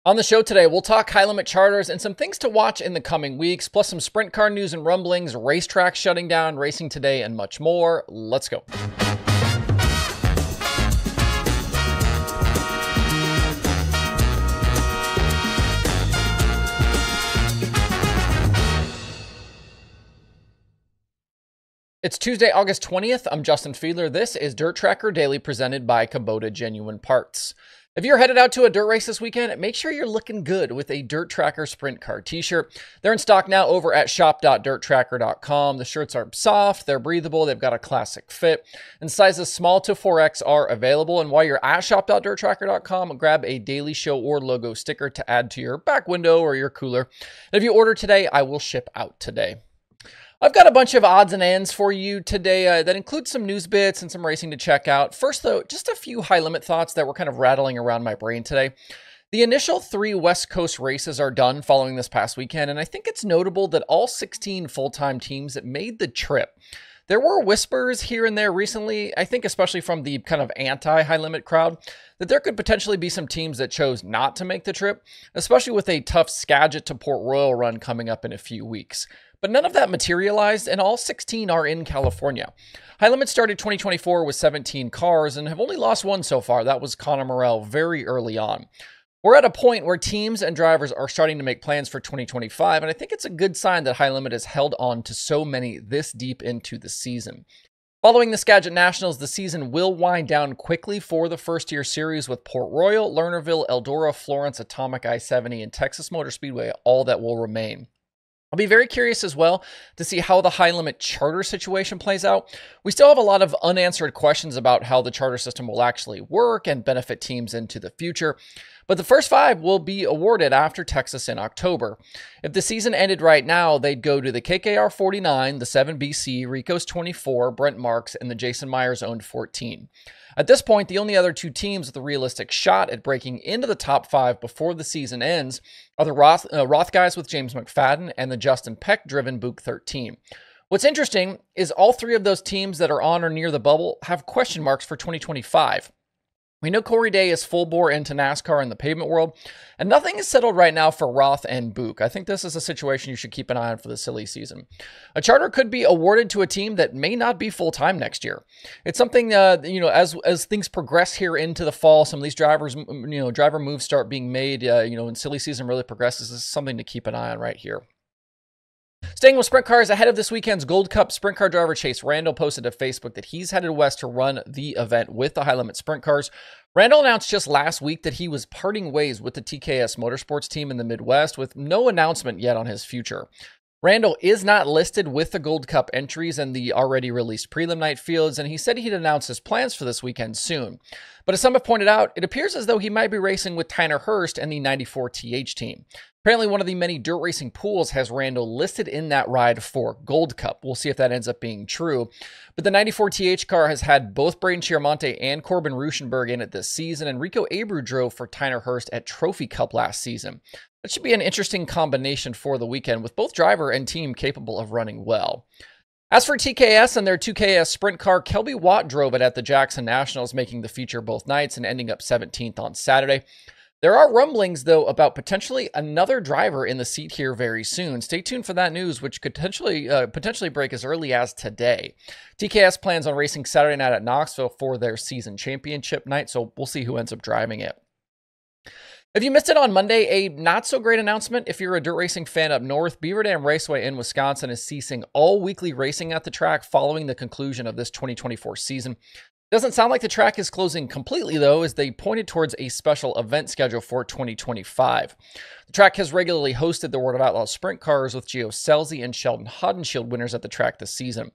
On the show today, we'll talk high-limit charters and some things to watch in the coming weeks, plus some sprint car news and rumblings, racetracks shutting down, racing today, and much more. Let's go. It's Tuesday, August 20th. I'm Justin Fiedler. This is DIRTRACKR Daily presented by Kubota Genuine Parts. If you're headed out to a dirt race this weekend, make sure you're looking good with a DIRTRACKR Sprint Car t-shirt. They're in stock now over at shop.dirtrackr.com. The shirts are soft, they're breathable, they've got a classic fit, and sizes small to 4X are available. And while you're at shop.dirtrackr.com, grab a Daily Show or logo sticker to add to your back window or your cooler. And if you order today, I will ship out today. I've got a bunch of odds and ends for you today that include some news bits and some racing to check out. First, though, just a few high-limit thoughts that were kind of rattling around my brain today. The initial 3 West Coast races are done following this past weekend, and I think it's notable that all 16 full-time teams that made the trip. There were whispers here and there recently, I think especially from the kind of anti-high-limit crowd, that there could potentially be some teams that chose not to make the trip, especially with a tough Skagit to Port Royal run coming up in a few weeks. But none of that materialized, and all 16 are in California. High Limit started 2024 with 17 cars and have only lost one so far. That was Conor Morel very early on. We're at a point where teams and drivers are starting to make plans for 2025, and I think it's a good sign that High Limit has held on to so many this deep into the season. Following the Skagit Nationals, the season will wind down quickly for the first-year series with Port Royal, Lernerville, Eldora, Florence, Atomic I-70, and Texas Motor Speedway, all that will remain. I'll be very curious as well to see how the high-limit charter situation plays out. We still have a lot of unanswered questions about how the charter system will actually work and benefit teams into the future. But the first 5 will be awarded after Texas in October. If the season ended right now, they'd go to the KKR 49, the 7BC, Rico's 24, Brent Marks, and the Jason Myers-owned 14. At this point, the only other 2 teams with a realistic shot at breaking into the top 5 before the season ends are the Roth guys with James McFadden and the Justin Peck-driven Buick 13. What's interesting is all 3 of those teams that are on or near the bubble have question marks for 2025. We know Corey Day is full bore into NASCAR in the pavement world, and nothing is settled right now for Roth and Buick. I think this is a situation you should keep an eye on for the silly season. A charter could be awarded to a team that may not be full-time next year. It's something, as things progress here into the fall, some of these drivers, driver moves start being made, and silly season really progresses. This is something to keep an eye on right here. Staying with sprint cars, ahead of this weekend's Gold Cup, sprint car driver Chase Randall posted to Facebook that he's headed west to run the event with the high-limit sprint cars. Randall announced just last week that he was parting ways with the TKS Motorsports team in the Midwest with no announcement yet on his future. Randall is not listed with the Gold Cup entries and the already released prelim night fields, and he said he'd announce his plans for this weekend soon. But as some have pointed out, it appears as though he might be racing with Tyner Hurst and the 94TH team. Apparently, one of the many dirt racing pools has Randall listed in that ride for Gold Cup. We'll see if that ends up being true. But the 94TH car has had both Braden Chiaramonte and Corbin Ruschenberg in it this season, and Rico Abreu drove for Tyner Hurst at Trophy Cup last season. That should be an interesting combination for the weekend, with both driver and team capable of running well. As for TKS and their 2KS sprint car, Kelby Watt drove it at the Jackson Nationals, making the feature both nights and ending up 17th on Saturday. There are rumblings, though, about potentially another driver in the seat here very soon. Stay tuned for that news, which could potentially break as early as today. TKS plans on racing Saturday night at Knoxville for their season championship night, so we'll see who ends up driving it. If you missed it on Monday, a not-so-great announcement. If you're a dirt racing fan up north, Beaver Dam Raceway in Wisconsin is ceasing all weekly racing at the track following the conclusion of this 2024 season. Doesn't sound like the track is closing completely, though, as they pointed towards a special event schedule for 2025. The track has regularly hosted the World of Outlaws sprint cars with Gio Scelzi and Sheldon Haudenschild winners at the track this season.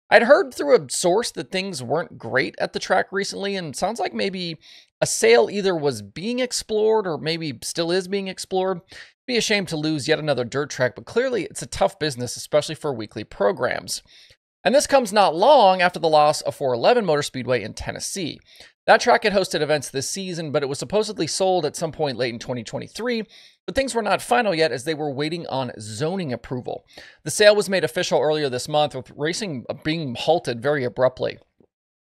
I'd heard through a source that things weren't great at the track recently, and it sounds like maybe a sale either was being explored or maybe still is being explored. It'd be a shame to lose yet another dirt track, but clearly it's a tough business, especially for weekly programs. And this comes not long after the loss of 411 Motor Speedway in Tennessee. That track had hosted events this season, but it was supposedly sold at some point late in 2023, but things were not final yet as they were waiting on zoning approval. The sale was made official earlier this month, with racing being halted very abruptly.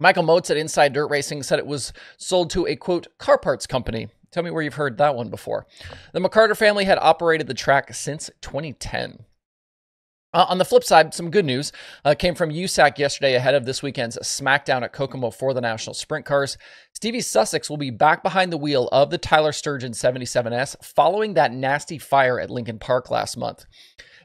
Michael Motes at Inside Dirt Racing said it was sold to a, quote, car parts company. Tell me where you've heard that one before. The McCarter family had operated the track since 2010. On the flip side, some good news came from USAC yesterday ahead of this weekend's SmackDown at Kokomo for the National Sprint Cars. Stevie Sussex will be back behind the wheel of the Tyler Sturgeon 77S following that nasty fire at Lincoln Park last month.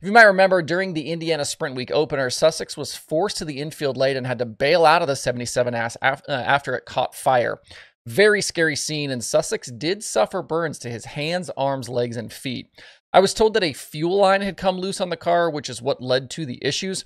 If you might remember, during the Indiana Sprint Week opener, Sussex was forced to the infield late and had to bail out of the 77S after it caught fire. Very scary scene, and Sussex did suffer burns to his hands, arms, legs, and feet. I was told that a fuel line had come loose on the car, which is what led to the issues.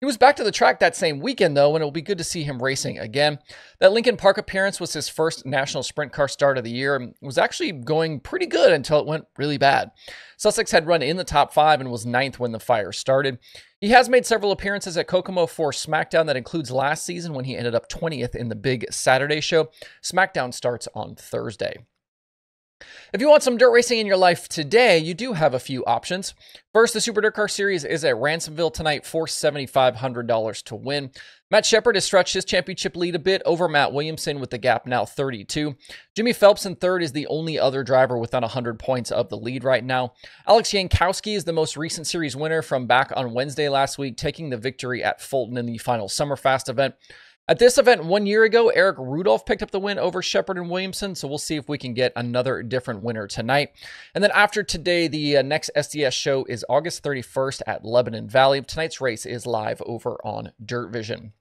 He was back to the track that same weekend, though, and it will be good to see him racing again. That Lincoln Park appearance was his first national sprint car start of the year and was actually going pretty good until it went really bad. Sussex had run in the top 5 and was 9th when the fire started. He has made several appearances at Kokomo for SmackDown. That includes last season when he ended up 20th in the big Saturday show. SmackDown starts on Thursday. If you want some dirt racing in your life today, you do have a few options. First, the Super DIRTCar Series is at Ransomville tonight for $7,500 to win. Matt Shepard has stretched his championship lead a bit over Matt Williamson with the gap now 32. Jimmy Phelps in third is the only other driver within 100 points of the lead right now. Alex Jankowski is the most recent series winner from back on Wednesday last week, taking the victory at Fulton in the final Summerfast event. At this event 1 year ago, Eric Rudolph picked up the win over Shepard and Williamson, so we'll see if we can get another different winner tonight. And then after today, the next SDS show is August 31st at Lebanon Valley. Tonight's race is live over on Dirt Vision.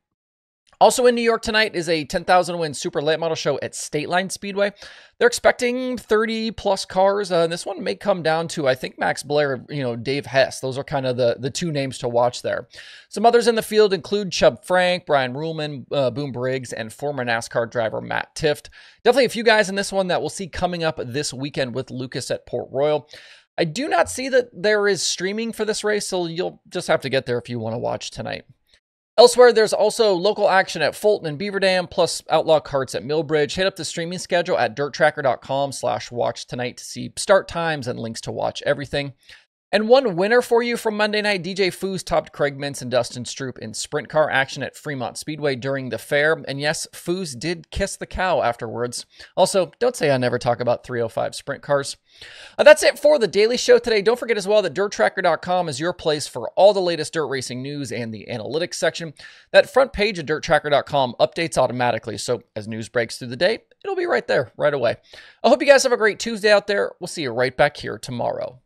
Also in New York tonight is a 10,000 win super late model show at State Line Speedway. They're expecting 30 plus cars. And this one may come down to, I think, Max Blair, Dave Hess. Those are kind of the two names to watch there. Some others in the field include Chubb Frank, Brian Ruhlman, Boom Briggs, and former NASCAR driver Matt Tifft. Definitely a few guys in this one that we'll see coming up this weekend with Lucas at Port Royal. I do not see that there is streaming for this race, so you'll just have to get there if you want to watch tonight. Elsewhere, there's also local action at Fulton and Beaver Dam, plus outlaw carts at Millbridge. Hit up the streaming schedule at DIRTRACKR.com/watch tonight to see start times and links to watch everything. And one winner for you from Monday night, DJ Foos topped Craig Mintz and Dustin Stroop in sprint car action at Fremont Speedway during the fair. And yes, Foos did kiss the cow afterwards. Also, don't say I never talk about 305 sprint cars. That's it for the Daily Show today. Don't forget as well that DIRTRACKR.com is your place for all the latest dirt racing news and the analytics section. That front page of DIRTRACKR.com updates automatically, so as news breaks through the day, it'll be right there right away. I hope you guys have a great Tuesday out there. We'll see you right back here tomorrow.